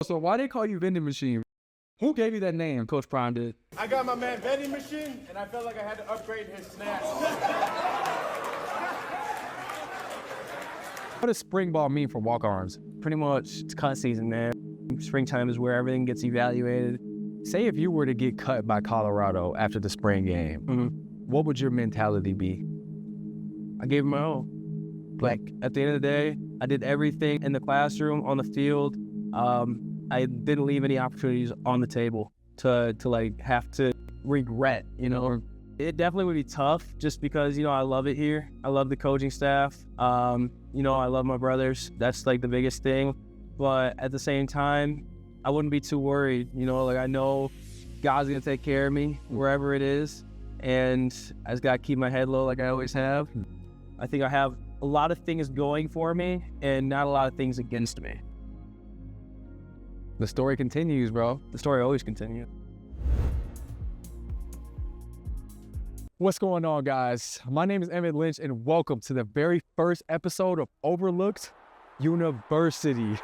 So why they call you Vending Machine? Who gave you that name? Coach Prime did. I got my man Vending Machine, and I felt like I had to upgrade his snacks. What does spring ball mean for Walk-Ons? Pretty much, it's cut season, man. Springtime is where everything gets evaluated. Say if you were to get cut by Colorado after the spring game, what would your mentality be? I gave him my all. Like, at the end of the day, I did everything in the classroom, on the field. I didn't leave any opportunities on the table to like have to regret, you know. It definitely would be tough just because, you know, I love it here. I love the coaching staff. You know, I love my brothers. That's like the biggest thing. But at the same time, I wouldn't be too worried. You know, like I know God's gonna take care of me wherever it is. And I just gotta keep my head low like I always have. I think I have a lot of things going for me and not a lot of things against me. The story continues, bro. The story always continues. What's going on, guys? My name is Emmett Lynch, and welcome to the very first episode of Overlooked University.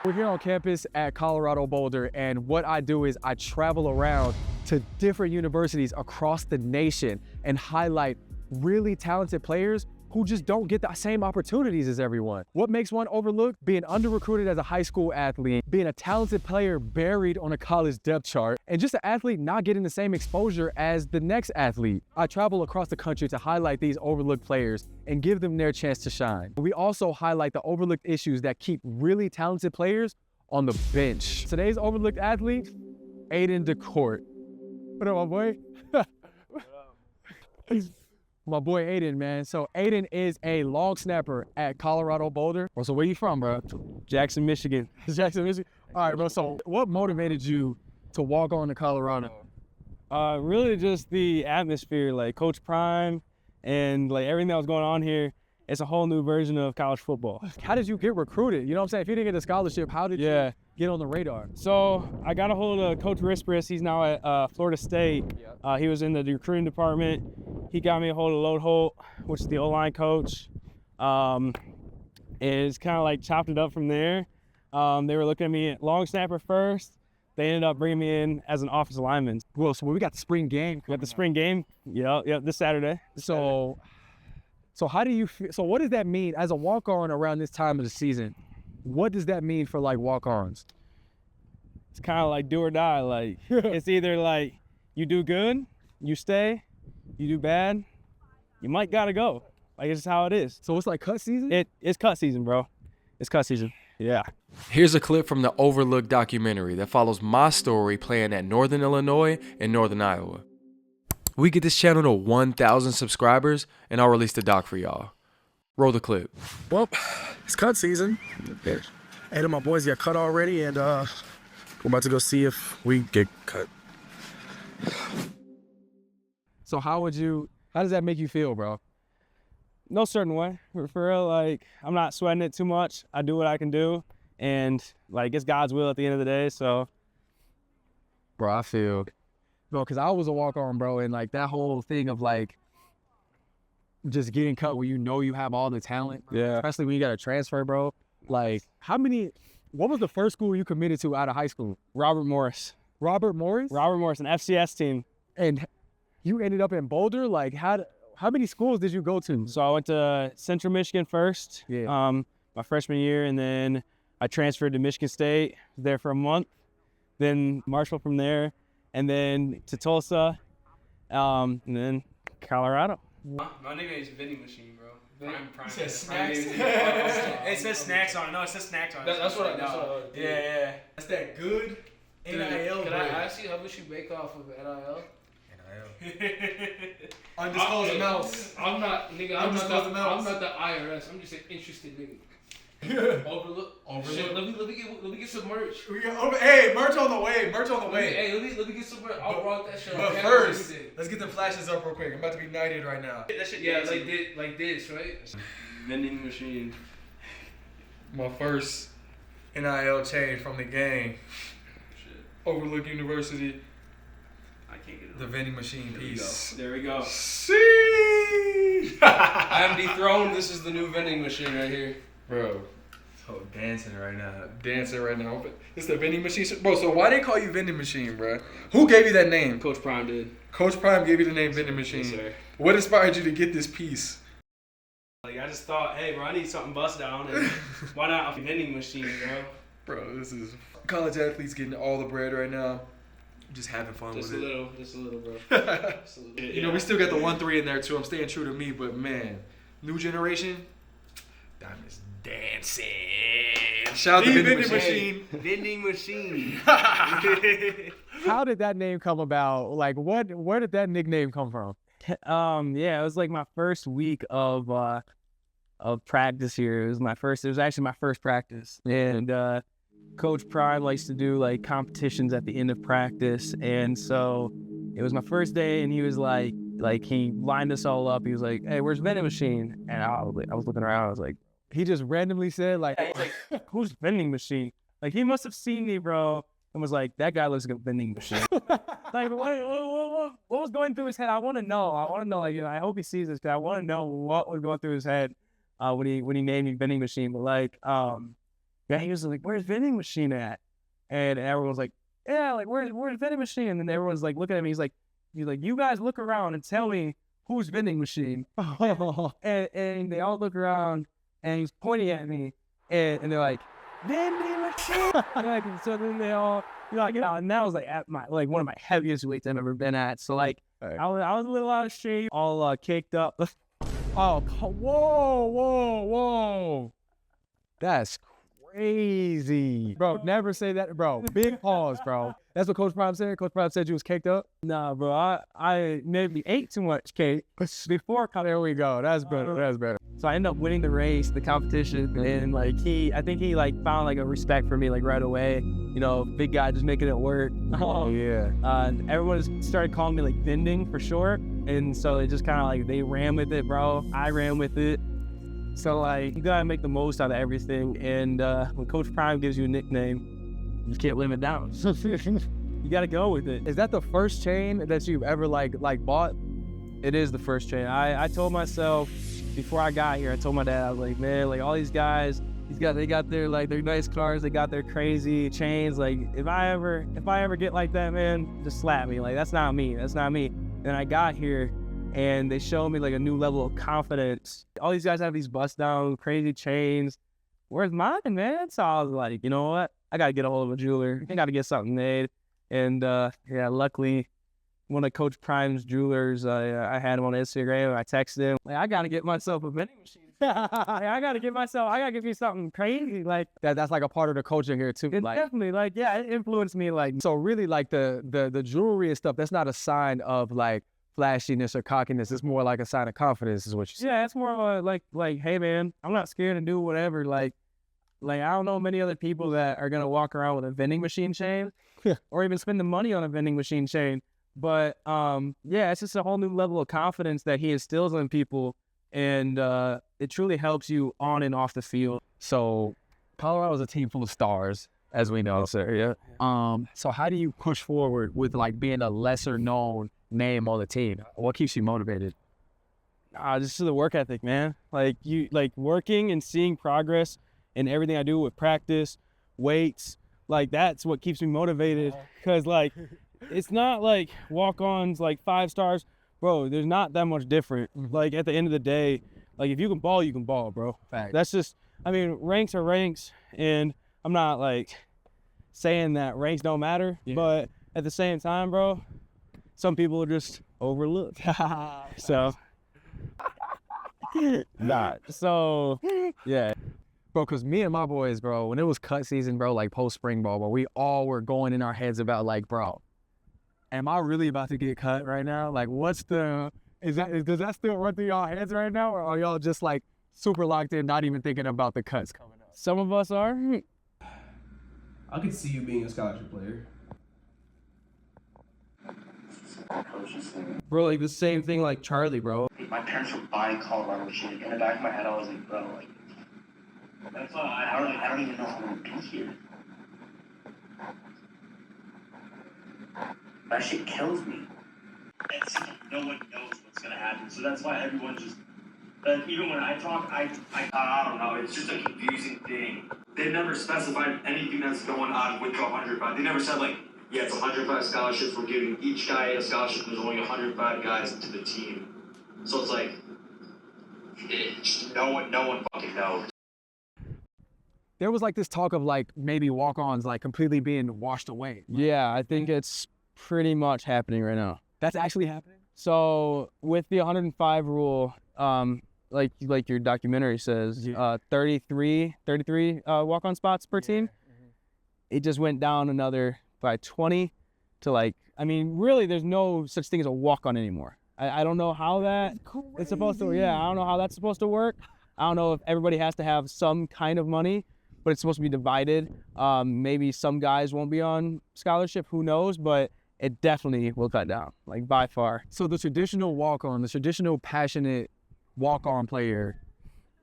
We're here on campus at Colorado Boulder, and what I do is I travel around to different universities across the nation and highlight really talented players who just don't get the same opportunities as everyone. What makes one overlooked? Being under-recruited as a high school athlete, being a talented player buried on a college depth chart, and just an athlete not getting the same exposure as the next athlete. I travel across the country to highlight these overlooked players and give them their chance to shine. We also highlight the overlooked issues that keep really talented players on the bench. Today's overlooked athlete, Aiden DeCorte. What up, my boy? My boy Aiden, man. So Aiden is a long snapper at Colorado Boulder. Bro, so where you from, bro? Jackson, Michigan. Jackson, Michigan. All right, bro. So what motivated you to walk on to Colorado? Really just the atmosphere, like Coach Prime and like everything that was going on here. It's a whole new version of college football. How did you get recruited? You know what I'm saying? If you didn't get a scholarship, how did you get on the radar? So I got a hold of Coach Rispris. He's now at Florida State. He was in the recruiting department. He got me a hold of Lode Holt, which is the O-line coach. It's kind of like chopped it up from there. They were looking at me at long snapper first. They ended up bringing me in as an offensive lineman. Well, so we got the spring game. We got the spring game. Yeah, this Saturday. So how do you feel? So what does that mean as a walk-on around this time of the season? What does that mean for like walk-ons? It's kind of like do or die. Like it's either like you do good, you stay. You do bad, you might gotta go. Like it's just how it is. So it's like cut season? It's cut season, bro. It's cut season. Yeah. Here's a clip from the Overlooked documentary that follows my story playing at Northern Illinois and Northern Iowa. We get this channel to 1,000 subscribers, and I'll release the doc for y'all. Roll the clip. Well, it's cut season. 8 of my boys got cut already, and we're about to go see if we get cut. So how does that make you feel, bro? No certain way. For real, like I'm not sweating it too much. I do what I can do, and like it's God's will at the end of the day. So, bro, I feel, bro, because I was a walk-on, bro, and like that whole thing of like just getting cut when you know you have all the talent, especially when you got to transfer, bro. Like, what was the first school you committed to out of high school? Robert Morris. Robert Morris? Robert Morris, an FCS team. And you ended up in Boulder? Like, how many schools did you go to? So I went to Central Michigan first, my freshman year, and then I transferred to Michigan State, was there for a month, then Marshall from there, and then to Tulsa, and then Colorado. My nickname is Vending Machine, bro. Prime. It says snacks. It says snacks on it. No, it says snacks on it. That's what I heard. Yeah. That's that good NIL. Can I ask you how much you make off of NIL? Undisclosed amounts. I'm not the IRS. I'm just an interested nigga. Overlook. Shit, let me get some merch. Hey, merch on the way. Let me get some merch. I'll rock that shit. But first, let's get the flashes up real quick. I'm about to be knighted right now. That shit, yeah, like this, right? Vending Machine. My first NIL change from the game. Overlook University. I can't get it. The Vending Machine piece. There we go. See. I am dethroned. This is the new Vending Machine right here. Bro, Oh, dancing right now. It's the vending machine. Bro, so why they call you vending machine, bro? Who gave you that name? Coach Prime did. Coach Prime gave you the name vending machine. Yes, sir. What inspired you to get this piece? Like, I just thought, hey, bro, I need something bust down, and why not a vending machine, bro? Bro, this is college athletes getting all the bread right now. Just having fun Just a with little, bro. Just a little. it. You know, we still got the 1-3 in there too. I'm staying true to me, but man, new generation, Diamond's dancing. Shout out to vending machine. Vending machine. How did that name come about? Like, where did that nickname come from? Yeah, it was like my first week of practice here. It was actually my first practice. And Coach Prime likes to do like competitions at the end of practice. And so it was my first day, and he was like he lined us all up. He was like, "Hey, where's vending machine?" And I was looking around. I was like, He just randomly said, like, "Who's vending machine?" Like, he must have seen me, bro, and was like, "That guy looks like a vending machine." Like, what was going through his head? I want to know. Like, I hope he sees this, because I want to know what was going through his head when he named me vending machine. But like, yeah, he was like, "Where's vending machine at?" And everyone was like, "Yeah, like where's vending machine?" And then everyone's like looking at me. He's like, "You guys look around and tell me who's vending machine." and they all look around, and he's pointing at me, and they're like, "Vending machine." Like, so then they all, and that was like at one of my heaviest weights I've ever been at. So like, I was a little out of shape, all caked up. Oh, whoa. That's crazy. Bro, never say that, bro. Big pause, bro. That's what Coach Prime said? Coach Prime said you was caked up? Nah, bro, I maybe ate too much cake before college. There we go. That's better. So I ended up winning the race, the competition, and like I think he like found like a respect for me like right away. You know, big guy just making it work. Yeah. And everyone started calling me like vending for short, and so it just kind of like they ran with it, bro. I ran with it. So like, you gotta make the most out of everything, and when Coach Prime gives you a nickname, you can't live it down. You gotta go with it. Is that the first chain that you've ever like bought? It is the first chain. I told myself before I got here, I told my dad, I was like, man, like all these guys, they got their like their nice cars, they got their crazy chains. Like if I ever get like that, man, just slap me. Like that's not me. And I got here, and they showed me like a new level of confidence. All these guys have these bust down, crazy chains. Where's mine, man? So I was like, you know what? I gotta get a hold of a jeweler. I gotta get something made. And yeah, luckily, one of Coach Prime's jewelers, I had him on Instagram. I texted him, like, I gotta get myself a vending machine. I gotta give me something crazy. Like That's like a part of the coaching here too. it Like, definitely, like, yeah, it influenced me. Like, so really, like the jewelry and stuff, that's not a sign of like flashiness or cockiness. It's more like a sign of confidence, is what you say. yeah, it's more of a, like, hey man, I'm not scared to do whatever. Like I don't know many other people that are gonna walk around with a vending machine chain, or even spend the money on a vending machine chain. But yeah, it's just a whole new level of confidence that he instills in people, and it truly helps you on and off the field. So Colorado's a team full of stars, as we know, sir. Yeah. So how do you push forward with like being a lesser known name on the team? What keeps you motivated? Just the work ethic, man. Like working and seeing progress in everything I do with practice, weights. Like that's what keeps me motivated. Cause like it's not like walk-ons like 5 stars, bro. There's not that much different. Like at the end of the day, like if you can ball, you can ball, bro. Fact. That's just, I mean, ranks are ranks, and I'm not like saying that ranks don't matter, but at the same time, bro, some people are just overlooked. So, yeah. Bro, because me and my boys, bro, when it was cut season, bro, like post-spring ball, bro, we all were going in our heads about like, bro, am I really about to get cut right now? Like, does that still run through y'all heads right now? Or are y'all just like super locked in, not even thinking about the cuts coming up? Some of us are. I could see you being a scholarship player. Bro, like the same thing like Charlie, bro. My parents were buying Colorado shit. In the back of my head, I was like, bro, like, that's why I don't even know if I'm gonna be here. That shit kills me. It's, no one knows what's gonna happen, so that's why everyone just, even when I talk, I don't know, it's just a confusing thing. they never specified anything that's going on with the 105. They never said, like, yeah, it's 105 scholarships. We're giving each guy a scholarship. There's only 105 guys to the team. So it's like, no one fucking knows. There was like this talk of like maybe walk-ons like completely being washed away. Yeah, I think it's pretty much happening right now. That's actually happening? So with the 105 rule, like your documentary says, 33 walk-on spots per team. It just went down another by 20 to like, I mean, really there's no such thing as a walk-on anymore. I don't know how that is supposed to, I don't know how that's supposed to work. I don't know if everybody has to have some kind of money, but it's supposed to be divided. Maybe some guys won't be on scholarship, who knows, but it definitely will cut down, like by far. So the traditional walk-on, the traditional passionate walk-on player,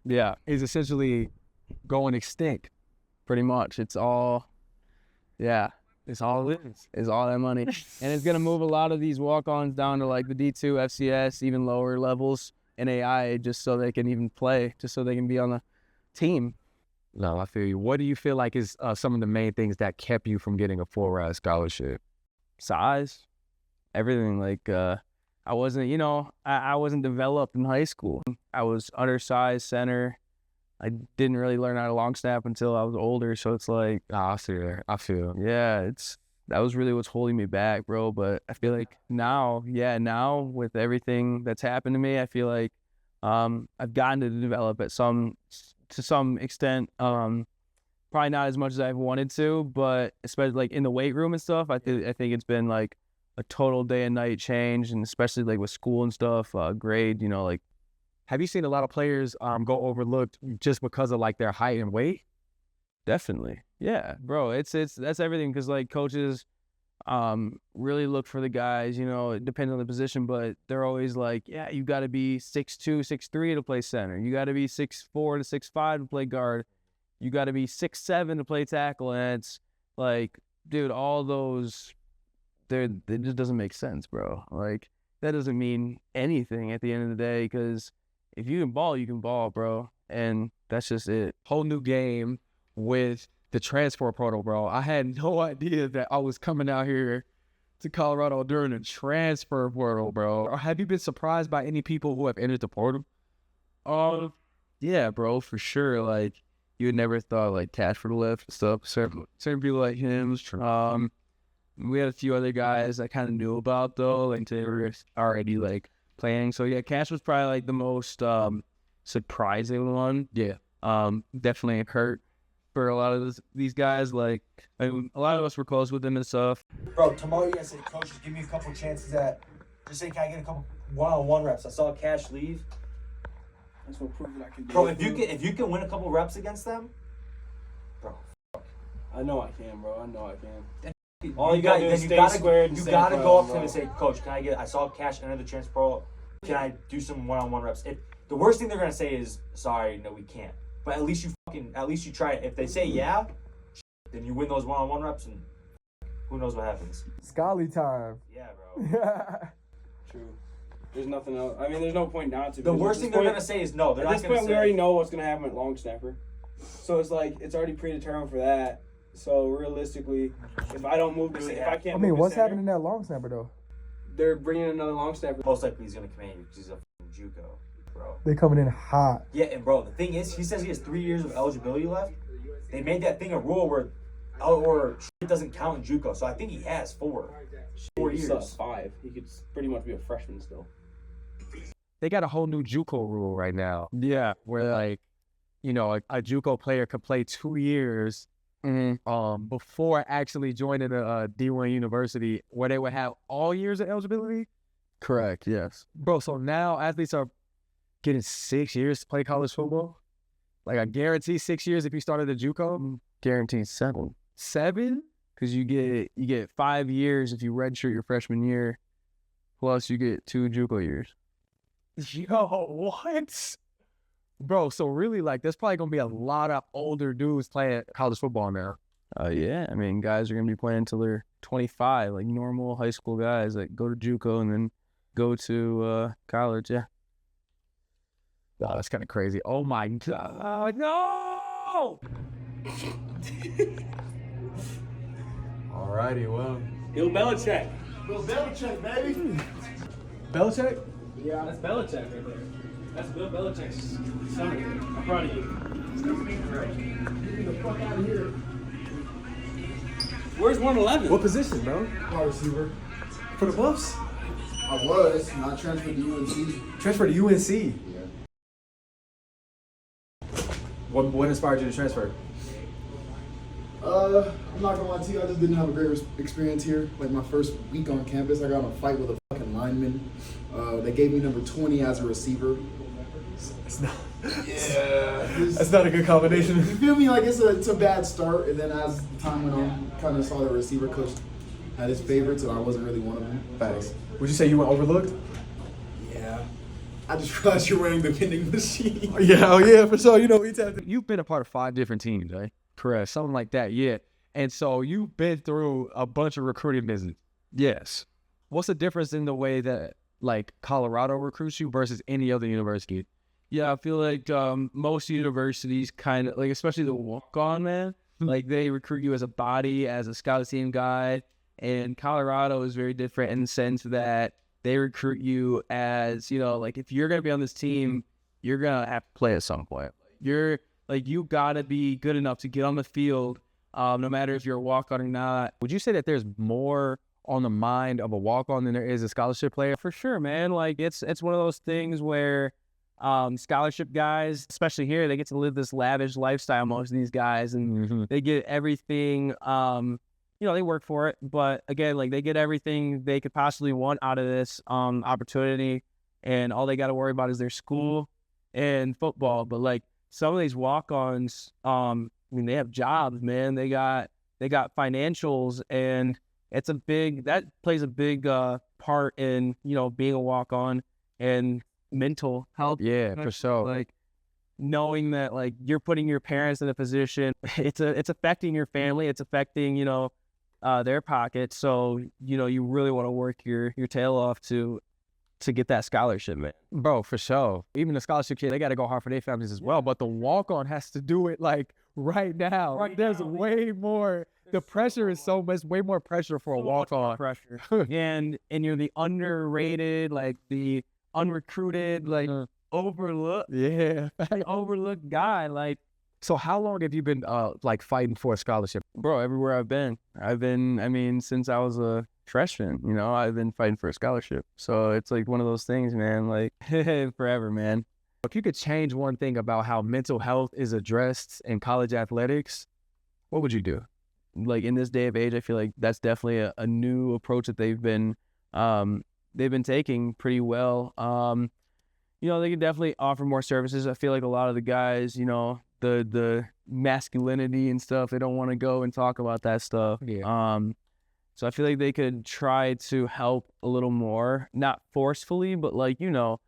is essentially going extinct. Pretty much. It's all, it's all it is. It's all that money. And it's gonna move a lot of these walk-ons down to like the D2, FCS, even lower levels, NAI, just so they can even play, just so they can be on the team. No, I feel you. What do you feel like is some of the main things that kept you from getting a full-ride scholarship? Size, everything. Like I wasn't, I wasn't developed in high school. I was undersized center. I didn't really learn how to long snap until I was older. So it's like, I feel. Yeah, that was really what's holding me back, bro. But I feel like now with everything that's happened to me, I feel like I've gotten to develop to some extent. Probably not as much as I've wanted to, but especially like in the weight room and stuff, I think it's been like a total day and night change, and especially like with school and stuff, grade, like. Have you seen a lot of players go overlooked just because of like their height and weight? Definitely. Yeah, bro. That's everything, because like coaches really look for the guys, it depends on the position, but they're always like, yeah, you got to be 6'2", 6'3" to play center. You got to be 6'4" to 6'5" to play guard. You got to be 6'7" to play tackle. And it's like, dude, all those, it just doesn't make sense, bro. Like, that doesn't mean anything at the end of the day, because if you can ball, bro. And that's just it. Whole new game with the transfer portal, bro. I had no idea that I was coming out here to Colorado during the transfer portal, bro. Or have you been surprised by any people who have entered the portal? Yeah, bro, for sure. Like, you would never thought like Cash for the left and stuff. Certain people like him. We had a few other guys I kind of knew about though, like they were already like playing. So yeah, Cash was probably like the most surprising one. Yeah. Definitely hurt for a lot of these guys. Like, I mean, a lot of us were close with him and stuff. Bro, tomorrow you gotta say, coach, just give me a couple chances at, just say, can I get a couple one-on-one reps? I saw Cash leave. That's what proof that I can do. Bro, if you can win a couple reps against them, bro. I know I can, bro. I know I can. All you gotta go up to him and say, coach, I saw Cash enter the transfer portal. Can I do some one-on-one reps? The worst thing they're gonna say is, sorry, no, we can't. But at least you try it. If they say yeah, then you win those one-on-one reps, and who knows what happens. Scully time. Yeah, bro. True. There's nothing else. I mean, there's no point not to. The worst thing they're gonna say is no. They're not gonna say. At this point, we already know what's gonna happen at long snapper, so it's like it's already predetermined for that. So realistically, if I don't move, if I can't. I mean, what's happening in that long snapper though? They're bringing another long snapper. Most likely he's gonna come in because he's a JUCO, bro. They coming in hot. Yeah, and bro, the thing is, he says he has 3 years of eligibility left. They made that thing a rule where, it doesn't count in JUCO. So I think he has 4 years. 5. He could pretty much be a freshman still. They got a whole new JUCO rule right now. Yeah, where like, a JUCO player could play 2 years before actually joining a D1 university, where they would have all years of eligibility. Correct. Yes, bro. So now athletes are getting 6 years to play college football. Like, I guarantee 6 years if you started a JUCO. Guaranteed 7. 7? Because you get 5 years if you redshirt your freshman year, plus you get 2 JUCO years. Yo, what? Bro, so really, like, there's probably going to be a lot of older dudes playing college football now. Yeah. I mean, guys are going to be playing until they're 25, like normal high school guys that go to JUCO and then go to college, yeah. Oh, that's kind of crazy. Oh, my God. No! Alrighty, well. Bill Belichick. Bill Belichick, baby. Belichick? Yeah, that's Belichick right there. That's Bill Belichick's son. I'm proud of you. Get the fuck out of here. Where's 111? What position, bro? Wide receiver. For the Buffs? I was, not transferred to UNC. Transferred to UNC? Yeah. What inspired you to transfer? I'm not gonna lie to you, I just didn't have a great experience here. Like my first week on campus, I got in a fight with a fucking lineman. They gave me number 20 as a receiver. It's not. Yeah. That's not a good combination. You feel me? Like it's a bad start, and then as time went on, kind of saw the receiver coach had his favorites, and I wasn't really one of them. Facts. Would you say you went overlooked? Yeah. I just realized you're wearing the vending machine. Yeah, oh yeah, for sure. You know, you've been a part of 5 different teams, right? Correct, something like that, yeah. And so you've been through a bunch of recruiting visits. Yes. What's the difference in the way that, like, Colorado recruits you versus any other university? Yeah, I feel like most universities kind of, like, especially the Walk-On, man, like, they recruit you as a body, as a scout team guy. And Colorado is very different in the sense that they recruit you as, you know, like, if you're going to be on this team, you're going to have to play at some point. You got to be good enough to get on the field, no matter if you're a walk-on or not. Would you say that there's more on the mind of a walk-on than there is a scholarship player? For sure, man. Like, it's one of those things where scholarship guys, especially here, they get to live this lavish lifestyle, most of these guys, and they get everything, you know, they work for it. But, again, like, they get everything they could possibly want out of this opportunity, and all they got to worry about is their school and football. But, like, some of these walk-ons, I mean, they have jobs, man. They got financials, and that plays a big part in, you know, being a walk-on and mental health. Yeah, for sure. Like, knowing that, like, you're putting your parents in a position, it's affecting your family, it's affecting, you know, their pockets. So, you know, you really want to work your tail off to get that scholarship, man. Bro, for sure. Even the scholarship kid, they got to go hard for their families as well. But the walk-on has to do it, like, right now. There's way more. The pressure is so much, way more pressure for a walk-on. Pressure. and you're the underrated, like, the unrecruited, like, overlooked. Yeah. Overlooked guy. Like, so how long have you been, like, fighting for a scholarship? Bro, everywhere I've been, I mean, since I was a freshman, you know, I've been fighting for a scholarship. So it's like one of those things, man, like, forever, man. If you could change one thing about how mental health is addressed in college athletics, what would you do? Like, in this day of age, I feel like that's definitely a new approach that they've been taking pretty well. You know, they could definitely offer more services. I feel like a lot of the guys, you know, the masculinity and stuff, they don't want to go and talk about that stuff. Yeah. So I feel like they could try to help a little more, not forcefully, but, like, you know,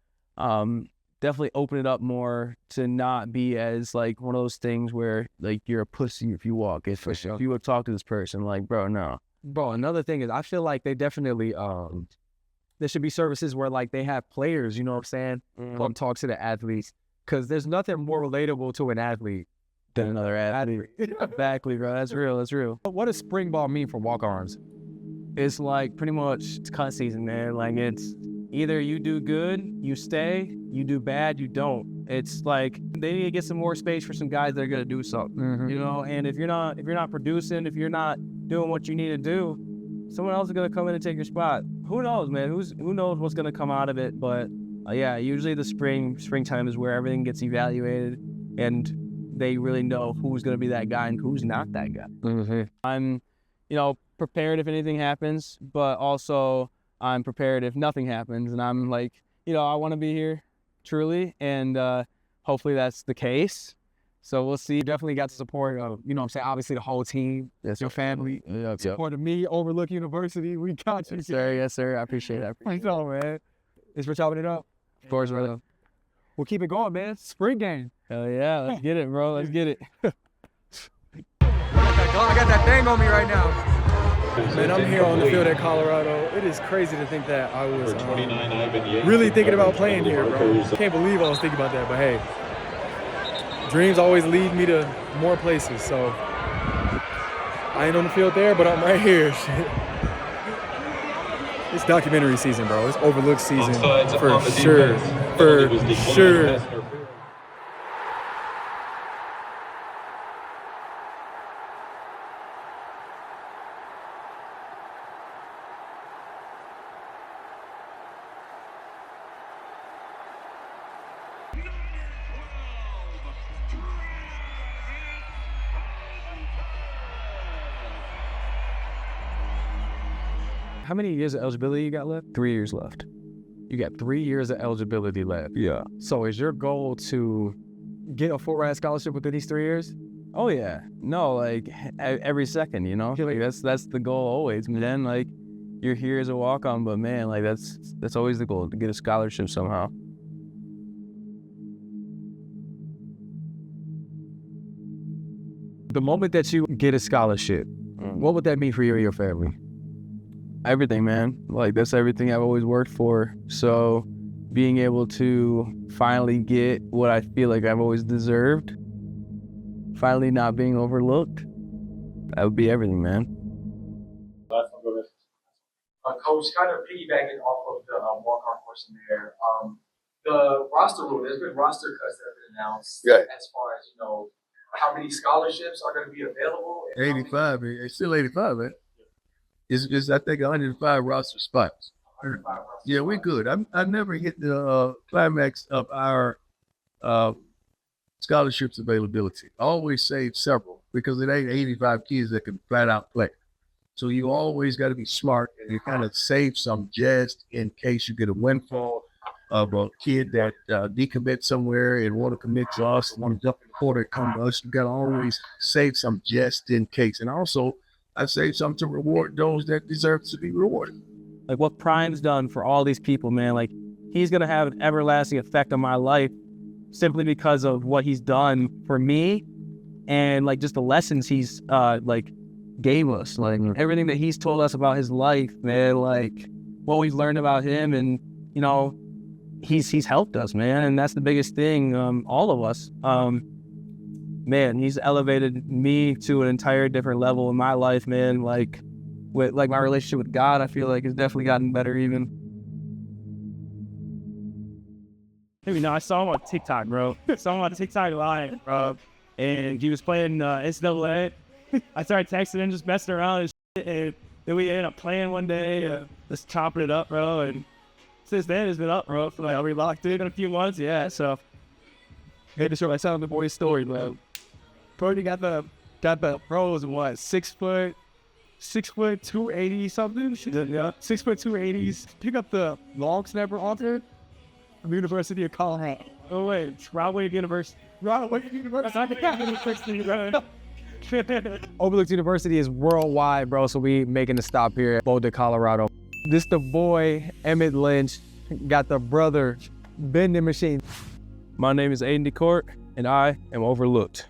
definitely open it up more to not be as, like, one of those things where, like, you're a pussy if you walk. If you would talk to this person, like, bro, no. Bro, another thing is I feel like they definitely, there should be services where, like, they have players, you know what I'm saying, come talk to the athletes. Because there's nothing more relatable to an athlete than another athlete. Exactly, bro. That's real. That's real. What does spring ball mean for walk-ons? It's like pretty much it's cut season, man. Like, it's either you do good, you stay, you do bad, you don't. It's like they need to get some more space for some guys that are gonna do something, you know. And if you're not producing, if you're not doing what you need to do, someone else is gonna come in and take your spot. Who knows, man? Who knows what's gonna come out of it? But yeah, usually the springtime is where everything gets evaluated, and they really know who's gonna be that guy and who's not that guy. I'm, you know, prepared if anything happens, but also I'm prepared if nothing happens. And I'm like, you know, I want to be here truly, and hopefully that's the case. So we'll see. Definitely got the support of, you know what I'm saying, obviously the whole team, your family, support of me, Overlook University. We got you. Yes, sir. Yes, sir. I appreciate it. Thanks, man. Thanks for chopping it up. Of course, brother. We'll keep it going, man. Spring game. Hell yeah. Let's get it, bro. Let's get it. I got that thing on me right now. Man, I'm here on the field at Colorado. It is crazy to think that I was really thinking about playing here, bro. Can't believe I was thinking about that, but hey, dreams always lead me to more places. So I ain't on the field there, but I'm right here. It's documentary season, bro. It's overlooked season for sure. For sure. How many years of eligibility you got left? 3 years left. You got 3 years of eligibility left. Yeah. So is your goal to get a full ride scholarship within these 3 years? Oh yeah. No, like every second, you know. Like that's the goal always. And then like you're here as a walk-on, but man, like that's always the goal, to get a scholarship somehow. The moment that you get a scholarship, what would that mean for you and your family? Everything, man. Like that's everything I've always worked for. So being able to finally get what I feel like I've always deserved, finally not being overlooked, that would be everything, man. Coach, kind of piggybacking off of the walk-on question there, the roster rule, there's been roster cuts that have been announced as far as, you know, how many scholarships are going to be available. 85, it's still 85, man. It's I think 105 roster spots. 105 roster yeah, we're good. I never hit the climax of our scholarships availability. I always save several because it ain't 85 kids that can flat out play. So you always got to be smart and you kind of save some just in case you get a windfall of a kid that decommit somewhere and want to commit to us, want to jump in the quarter and come to us. You got to always save some just in case. And also, I save some to reward those that deserve to be rewarded. Like what Prime's done for all these people, man, like he's going to have an everlasting effect on my life simply because of what he's done for me and like just the lessons he's like gave us, like everything that he's told us about his life, man, like what we've learned about him, and you know, he's helped us, man, and that's the biggest thing. All of us, man, he's elevated me to an entire different level in my life, man. Like with like my relationship with God, I feel like it's definitely gotten better even. Hey, I saw him on TikTok, bro. Saw him on TikTok live, bro, and he was playing NCAA. I started texting him, just messing around and shit, and then we ended up playing one day, just chopping it up, bro, and since then it's been up, bro. So like, we locked in a few months, yeah, so. Hey, to show my son the boy's story, bro. Brody got the pros, what, 6 foot, 280 something? Yeah, 6 foot 280s. Pick up the long snapper offer from University of Colorado. Oh wait, Broadway University. Overlooked University is worldwide, bro, so we making a stop here at Boulder, Colorado. This the boy, Emmett Lynch, got the brother, Vending Machine. My name is Aiden DeCorte, and I am overlooked.